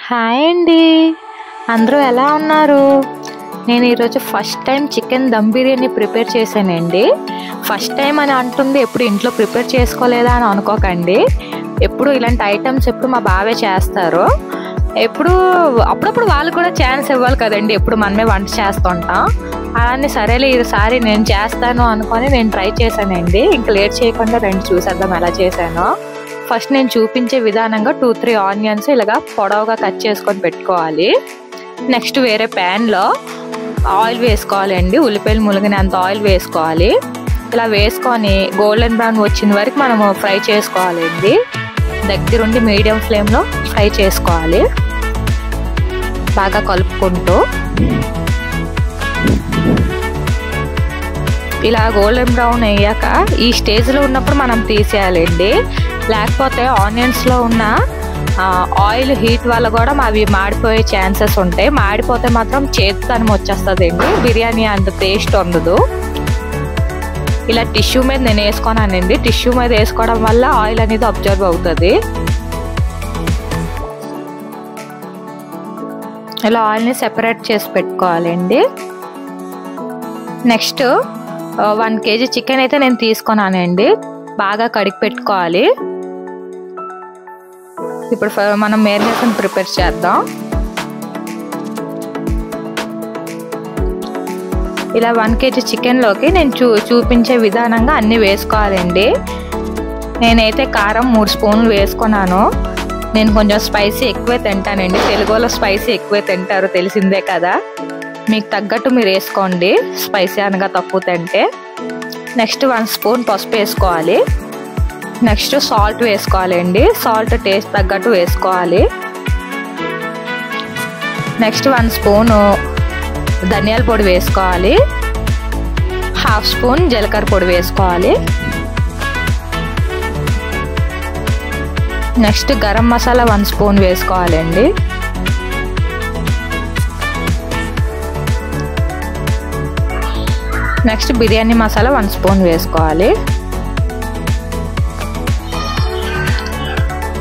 Hi అండి, అందరూ ఎలా ఉన్నారు? నేను ఈరోజు first time chicken dum biryani prepare చేశానండి. ఫస్ట్ టైం అని అంటుంది, ఎప్పుడు ఇంట్లో ప్రిపేర్ చేసుకోలేదా అని అనుకోకండి. ఎప్పుడు ఇలాంటి ఐటమ్స్ ఎప్పుడు మా బావే చేస్తారు. అప్పుడప్పుడు వాళ్ళు కూడా ఛాన్స్ ఇవ్వాలి కదండి, ఎప్పుడు మనమే వంట చేస్తుంటాం. అలానే సరేలే ఈసారి నేను చేస్తాను అనుకొని నేను ట్రై చేశానండి. ఇంకా లేట్ చేయకుండా రండి చూసేద్దాం ఎలా చేశానో. ఫస్ట్ నేను చూపించే విధానంగా 2-3 ఆనియన్స్ ఇలాగా పొడవుగా కట్ చేసుకొని పెట్టుకోవాలి. నెక్స్ట్ వేరే ప్యాన్లో ఆయిల్ వేసుకోవాలండి. ఉల్లిపాయలు ములిగినంత ఆయిల్ వేసుకోవాలి. ఇలా వేసుకొని గోల్డెన్ బ్రౌన్ వచ్చిన వరకు మనము ఫ్రై చేసుకోవాలండి. దగ్గరుండి మీడియం ఫ్లేమ్లో ఫ్రై చేసుకోవాలి, బాగా కలుపుకుంటూ. ఇలా గోల్డెన్ బ్రౌన్ అయ్యాక ఈ స్టేజ్లో ఉన్నప్పుడు మనం తీసేయాలండి. లేకపోతే ఆనియన్స్లో ఉన్న ఆయిల్ హీట్ వల్ల కూడా అవి మాడిపోయే ఛాన్సెస్ ఉంటాయి. మాడిపోతే మాత్రం చేదుతనం వచ్చేస్తుందండి, బిర్యానీ అంత టేస్ట్ ఉండదు. ఇలా టిష్యూ మీద నేను వేసుకున్నానండి. టిష్యూ మీద వేసుకోవడం వల్ల ఆయిల్ అనేది అబ్జర్వ్ అవుతుంది. ఇలా ఆయిల్ని సెపరేట్ చేసి పెట్టుకోవాలండి. నెక్స్ట్ 1 kg చికెన్ అయితే నేను తీసుకున్నానండి. బాగా కడిగి పెట్టుకోవాలి. ఇప్పుడు మనం మ్యారినేషన్ ప్రిపేర్ చేద్దాం. ఇలా 1 kg చికెన్లోకి నేను చూపించే విధానంగా అన్నీ వేసుకోవాలండి. నేనైతే కారం 3 స్పూన్లు వేసుకున్నాను. నేను కొంచెం స్పైసీ ఎక్కువే తింటానండి. తెలుగులో స్పైసీ ఎక్కువే తింటారు, తెలిసిందే కదా. మీకు తగ్గట్టు మీరు వేసుకోండి, స్పైసీ అనగా తక్కువ తింటే. నెక్స్ట్ 1 స్పూన్ పసుపు వేసుకోవాలి. నెక్స్ట్ సాల్ట్ వేసుకోవాలండి. సాల్ట్ టేస్ట్ తగ్గట్టు వేసుకోవాలి. నెక్స్ట్ 1 స్పూను ధనియాల పొడి వేసుకోవాలి. 1/2 స్పూన్ జీలకర్ర పొడి వేసుకోవాలి. నెక్స్ట్ గరం మసాలా 1 స్పూన్ వేసుకోవాలండి. నెక్స్ట్ బిర్యానీ మసాలా 1 స్పూన్ వేసుకోవాలి.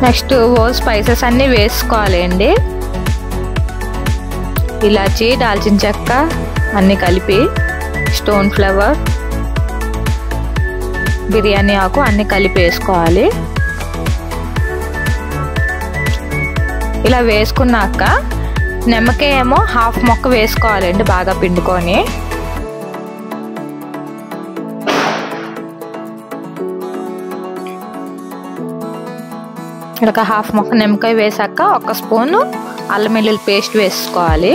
నెక్స్ట్ హోల్ స్పైసెస్ అన్నీ వేసుకోవాలండి. ఇలాచి, దాల్చిన చెక్క అన్నీ కలిపి, స్టోన్ ఫ్లవర్, బిర్యానీ ఆకు అన్నీ కలిపి వేసుకోవాలి. ఇలా వేసుకున్నాక నిమ్మకాయ ఏమో 1/2 మొక్క వేసుకోవాలండి, బాగా పిండుకొని. ఇలా 1/2 మొక్క నిమ్మకాయ వేసాక 1 స్పూను అల్లం వెల్లుల్లి పేస్ట్ వేసుకోవాలి.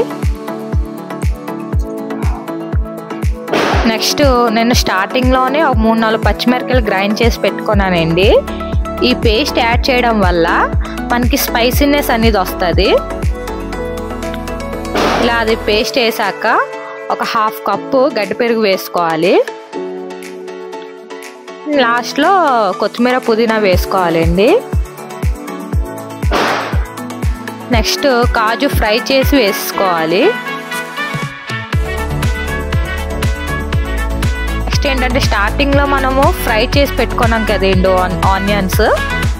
నెక్స్ట్ నేను స్టార్టింగ్లోనే ఒక 3-4 పచ్చిమిరపకాయలు గ్రైండ్ చేసి పెట్టుకున్నానండి. ఈ పేస్ట్ యాడ్ చేయడం వల్ల మనకి స్పైసీనెస్ అనేది వస్తుంది. ఇలా అది పేస్ట్ వేసాక ఒక 1/2 కప్పు గడ్డి పెరుగు వేసుకోవాలి. లాస్ట్లో కొత్తిమీర, పుదీనా వేసుకోవాలండి. నెక్స్ట్ కాజు ఫ్రై చేసి వేసుకోవాలి. నెక్స్ట్ ఏంటంటే స్టార్టింగ్లో మనము ఫ్రై చేసి పెట్టుకున్నాం కదండి ఆనియన్స్,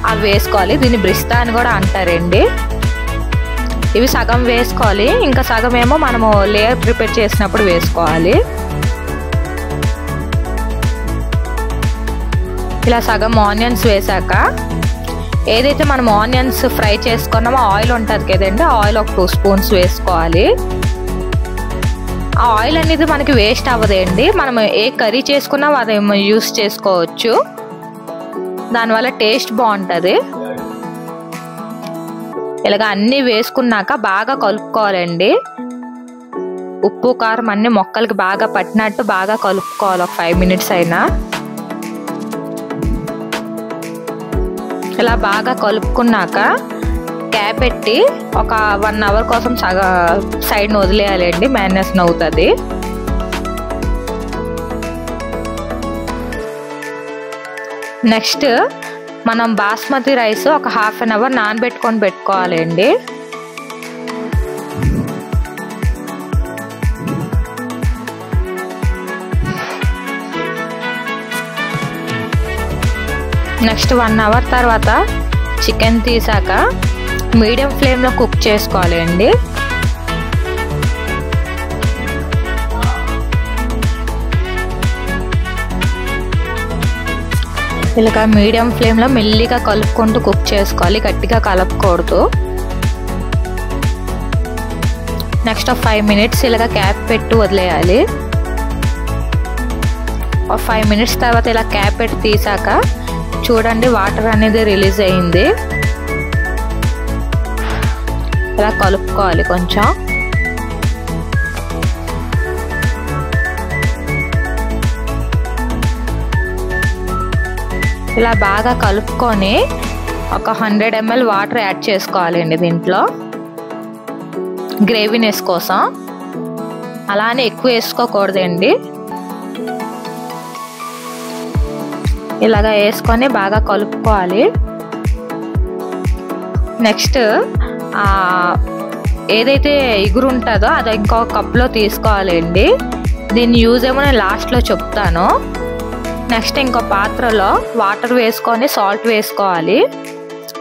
అవి వేసుకోవాలి. దీన్ని బ్రిస్తా అని కూడా అంటారండి. ఇవి సగం వేసుకోవాలి, ఇంకా సగం ఏమో మనము లేయర్ ప్రిపేర్ చేసినప్పుడు వేసుకోవాలి. ఇలా సగం ఆనియన్స్ వేసాక ఏదైతే మనం ఆనియన్స్ ఫ్రై చేసుకున్నామో ఆయిల్ ఉంటుంది కదండి, ఆయిల్ ఒక 2 స్పూన్స్ వేసుకోవాలి. ఆ ఆయిల్ అనేది మనకి వేస్ట్ అవ్వదండి. మనం ఏ కర్రీ చేసుకున్నా అది యూస్ చేసుకోవచ్చు, దానివల్ల టేస్ట్ బాగుంటుంది. ఇలాగ అన్నీ వేసుకున్నాక బాగా కలుపుకోవాలండి. ఉప్పు, కారం అన్నీ మొక్కలకి బాగా పట్టినట్టు బాగా కలుపుకోవాలి ఒక 5 మినిట్స్ అయినా. ఇలా బాగా కలుపుకున్నాక క్యాప్ పెట్టి ఒక 1 అవర్ కోసం సైడ్ని వదిలేయాలండి, మ్యారినేషన్ అవుతుంది. నెక్స్ట్ మనం బాస్మతి రైస్ ఒక 1/2 అవర్ నానబెట్టుకొని పెట్టుకోవాలండి. నెక్స్ట్ 1 అవర్ తర్వాత చికెన్ తీసాక మీడియం ఫ్లేమ్లో కుక్ చేసుకోవాలండి. ఇలాగ మీడియం ఫ్లేమ్లో మెల్లిగా కలుపుకుంటూ కుక్ చేసుకోవాలి, గట్టిగా కలపకూడదు. నెక్స్ట్ 5 minutes ఇలాగ క్యాప్ పెట్టి వదిలేయాలి. 5 minutes తర్వాత ఇలా క్యాప్ పెట్టి తీసాక చూడండి వాటర్ అనేది రిలీజ్ అయింది. ఇలా కలుపుకోవాలి కొంచెం. ఇలా బాగా కలుపుకొని ఒక 100 ml వాటర్ యాడ్ చేసుకోవాలండి దీంట్లో గ్రేవీనెస్ కోసం. అలానే ఎక్కువ వేసుకోకూడదండి. ఇలాగా వేసుకొని బాగా కలుపుకోవాలి. నెక్స్ట్ ఏదైతే ఇగురు ఉంటుందో అది ఇంకో కప్లో తీసుకోవాలండి. దీన్ని యూజ్ ఏమో నేను లాస్ట్లో చెప్తాను. నెక్స్ట్ ఇంకో పాత్రలో వాటర్ వేసుకొని సాల్ట్ వేసుకోవాలి.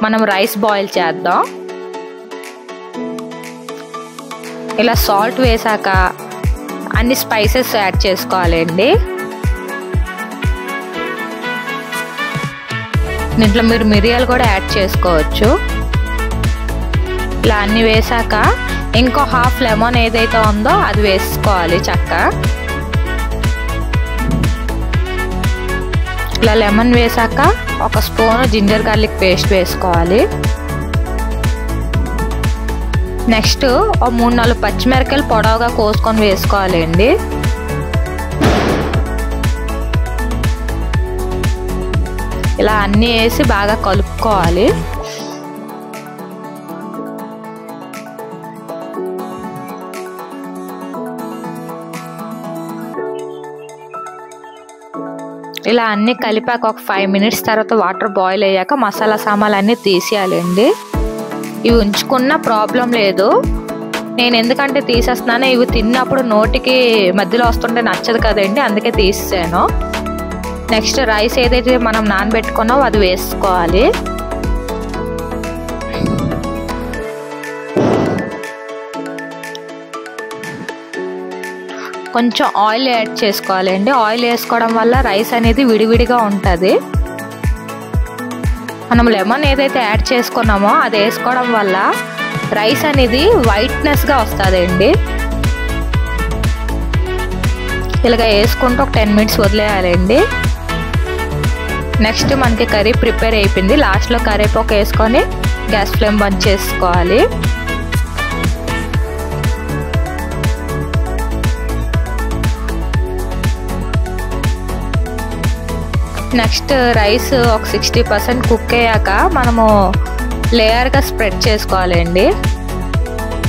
మనం రైస్ బాయిల్ చేద్దాం. ఇలా సాల్ట్ వేసాక అన్ని స్పైసెస్ యాడ్ చేసుకోవాలండి. దీంట్లో మీరు మిరియాలు కూడా యాడ్ చేసుకోవచ్చు. ఇలా అన్ని వేసాక ఇంకో హాఫ్ లెమన్ ఏదైతే ఉందో అది వేసుకోవాలి చక్కగా. ఇలా లెమన్ వేసాక ఒక స్పూన్ జింజర్ గార్లిక్ పేస్ట్ వేసుకోవాలి. నెక్స్ట్ 3-4 పచ్చిమిరపకాయలు పొడవుగా కోసుకొని వేసుకోవాలండి. ఇలా అన్నీ వేసి బాగా కలుపుకోవాలి. ఇలా అన్నీ కలిపాక ఒక 5 minutes తర్వాత వాటర్ బాయిల్ అయ్యాక మసాలా సామాన్లు అన్నీ తీసేయాలండి. ఇవి ఉంచుకున్న ప్రాబ్లం లేదు. నేను ఎందుకంటే తీసేస్తున్నాను, ఇవి తిన్నప్పుడు నోటికి మధ్యలో వస్తుంటే నచ్చదు కదండి, అందుకే తీసేసాను. నెక్స్ట్ రైస్ ఏదైతే మనం నానబెట్టుకున్నామో అది వేసుకోవాలి. కొంచెం ఆయిల్ యాడ్ చేసుకోవాలండి. ఆయిల్ వేసుకోవడం వల్ల రైస్ అనేది విడివిడిగా ఉంటుంది. మనం లెమన్ ఏదైతే యాడ్ చేసుకున్నామో అది వేసుకోవడం వల్ల రైస్ అనేది వైట్నెస్గా వస్తుందండి. ఇలాగ వేసుకుంటూ ఒక 10 minutes వదిలేయాలండి. నెక్స్ట్ మనకి కర్రీ ప్రిపేర్ అయిపోయింది. లాస్ట్లో కరివేపాకు వేసుకొని గ్యాస్ ఫ్లేమ్ బంద్ చేసుకోవాలి. నెక్స్ట్ రైస్ ఒక 60% కుక్ అయ్యాక మనము లేయర్గా స్ప్రెడ్ చేసుకోవాలండి.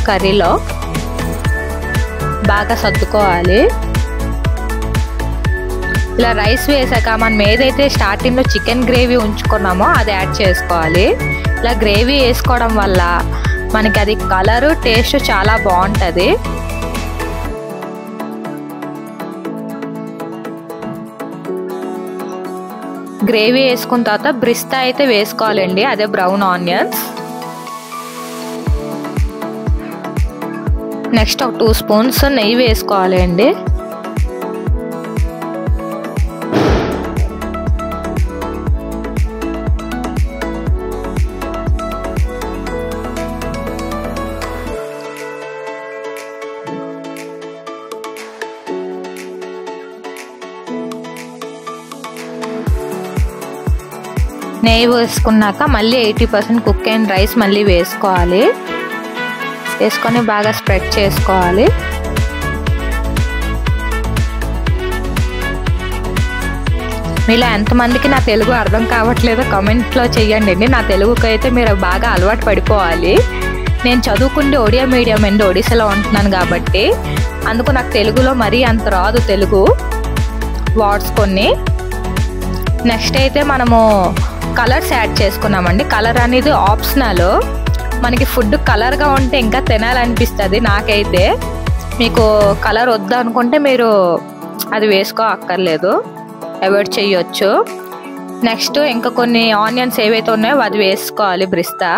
కర్రీలో బాగా సర్దుకోవాలి. ఇలా రైస్ వేసాక మనం ఏదైతే స్టార్టింగ్లో చికెన్ గ్రేవీ ఉంచుకున్నామో అది యాడ్ చేసుకోవాలి. ఇలా గ్రేవీ వేసుకోవడం వల్ల మనకి అది కలరు టేస్ట్ చాలా బాగుంటుంది. గ్రేవీ వేసుకున్న తర్వాత బ్రిస్తా అయితే వేసుకోవాలండి, అదే బ్రౌన్ ఆనియన్స్. నెక్స్ట్ ఒక 2 spoons నెయ్యి వేసుకోవాలండి. నెయ్యి వేసుకున్నాక మళ్ళీ 80% కుక్ అయిన రైస్ మళ్ళీ వేసుకోవాలి. వేసుకొని బాగా స్ప్రెడ్ చేసుకోవాలి. మీలో ఎంతమందికి నా తెలుగు అర్థం కావట్లేదో కామెంట్లో చెయ్యండి. నా తెలుగుకి అయితే మీరు బాగా అలవాటు పడిపోవాలి. నేను చదువుకుంటే ఒడియా మీడియం అండి, ఒడిశాలో ఉంటున్నాను కాబట్టి అందుకు నాకు తెలుగులో మరీ అంత రాదు తెలుగు వర్డ్స్ కొన్ని. నెక్స్ట్ అయితే మనము కలర్స్ యాడ్ చేసుకున్నామండి. కలర్ అనేది ఆప్షనల్. మనకి ఫుడ్ కలర్గా ఉంటే ఇంకా తినాలనిపిస్తుంది నాకైతే. మీకు కలర్ వద్దు అనుకుంటే మీరు అది వేసుకోక్కర్లేదు, అవాయిడ్ చేయొచ్చు. నెక్స్ట్ ఇంకా కొన్ని ఆనియన్స్ ఏవైతే ఉన్నాయో అది వేసుకోవాలి బ్రిస్తా.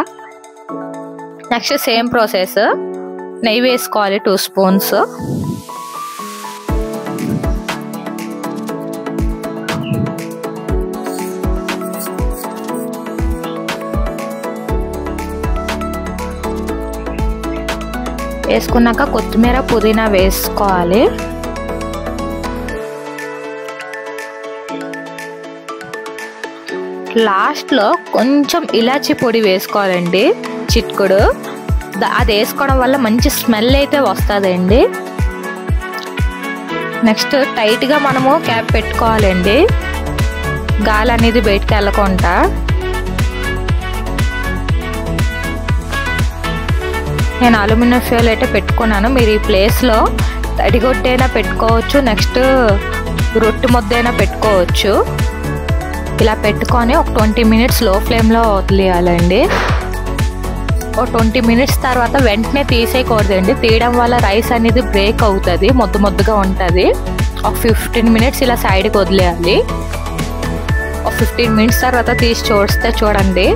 నెక్స్ట్ సేమ్ ప్రాసెస్, నెయ్యి వేసుకోవాలి 2 స్పూన్స్. వేసుకున్నాక కొత్తిమీర పుదీనా వేసుకోవాలి. లాస్ట్లో కొంచెం ఇలాచీ పొడి వేసుకోవాలండి, చిట్కుడు. అది వేసుకోవడం వల్ల మంచి స్మెల్ అయితే వస్తుందండి. నెక్స్ట్ టైట్గా మనము క్యాప్ పెట్టుకోవాలండి, గాలి అనేది బయటకు వెళ్ళకుండా. నేను అల్యూమినియం ఫాయిల్ అయితే పెట్టుకున్నాను. మీరు ఈ ప్లేస్లో తడిగొట్టైనా పెట్టుకోవచ్చు, నెక్స్ట్ రొట్టె ముద్ద అయినా పెట్టుకోవచ్చు. ఇలా పెట్టుకొని ఒక 20 మినిట్స్ లో ఫ్లేమ్లో వదిలేయాలండి. ఒక 20 మినిట్స్ తర్వాత వెంటనే తీసేయకూడదండి, తీయడం వల్ల రైస్ అనేది బ్రేక్ అవుతుంది, ముద్దగా ఉంటుంది. ఒక 15 మినిట్స్ ఇలా సైడ్కి వదిలేయాలి. ఒక 15 మినిట్స్ తర్వాత తీసి చూస్తే చూడండి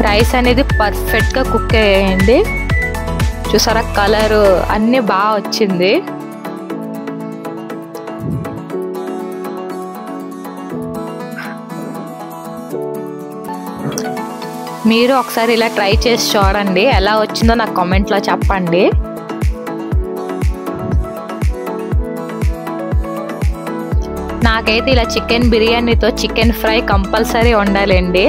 రైస్ అనేది పర్ఫెక్ట్గా కుక్ అయ్యాయండి. చూసారా కలరు అన్నీ బాగా వచ్చింది. మీరు ఒకసారి ఇలా ట్రై చేసి చూడండి, ఎలా వచ్చిందో నాకు కామెంట్లో చెప్పండి. నాకైతే ఇలా చికెన్ బిర్యానీతో చికెన్ ఫ్రై కంపల్సరీ ఉండాలండి.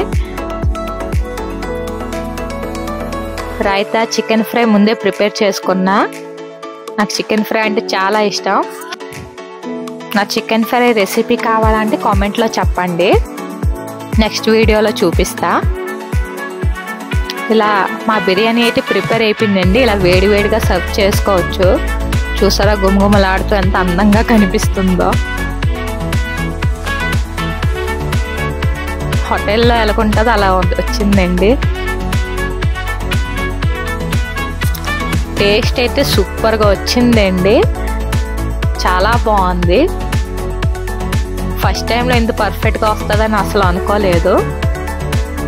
రైతా చికెన్ ఫ్రై ముందే ప్రిపేర్ చేసుకున్నా. నాకు చికెన్ ఫ్రై అంటే చాలా ఇష్టం. నా చికెన్ ఫ్రై రెసిపీ కావాలంటే కామెంట్లో చెప్పండి, నెక్స్ట్ వీడియోలో చూపిస్తా. ఇలా మా బిర్యానీ అయితే ప్రిపేర్ అయిపోయిందండి. ఇలా వేడివేడిగా సర్వ్ చేసుకోవచ్చు. చూసారా గుమగుమలాడుతూ ఎంత అందంగా కనిపిస్తుందో. హోటల్లో ఎలాగుంటుందో అలా వచ్చిందండి. టేస్ట్ అయితే సూపర్గా వచ్చిందండి, చాలా బాగుంది. ఫస్ట్ టైంలో ఇంత పర్ఫెక్ట్గా వస్తుందని అసలు అనుకోలేదు.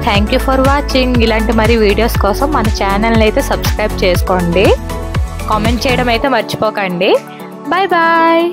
Thank you for watching. ఇలాంటి మరి వీడియోస్ కోసం మన ఛానల్ని అయితే సబ్స్క్రైబ్ చేసుకోండి, కామెంట్ చేయడం అయితే మర్చిపోకండి. Bye bye.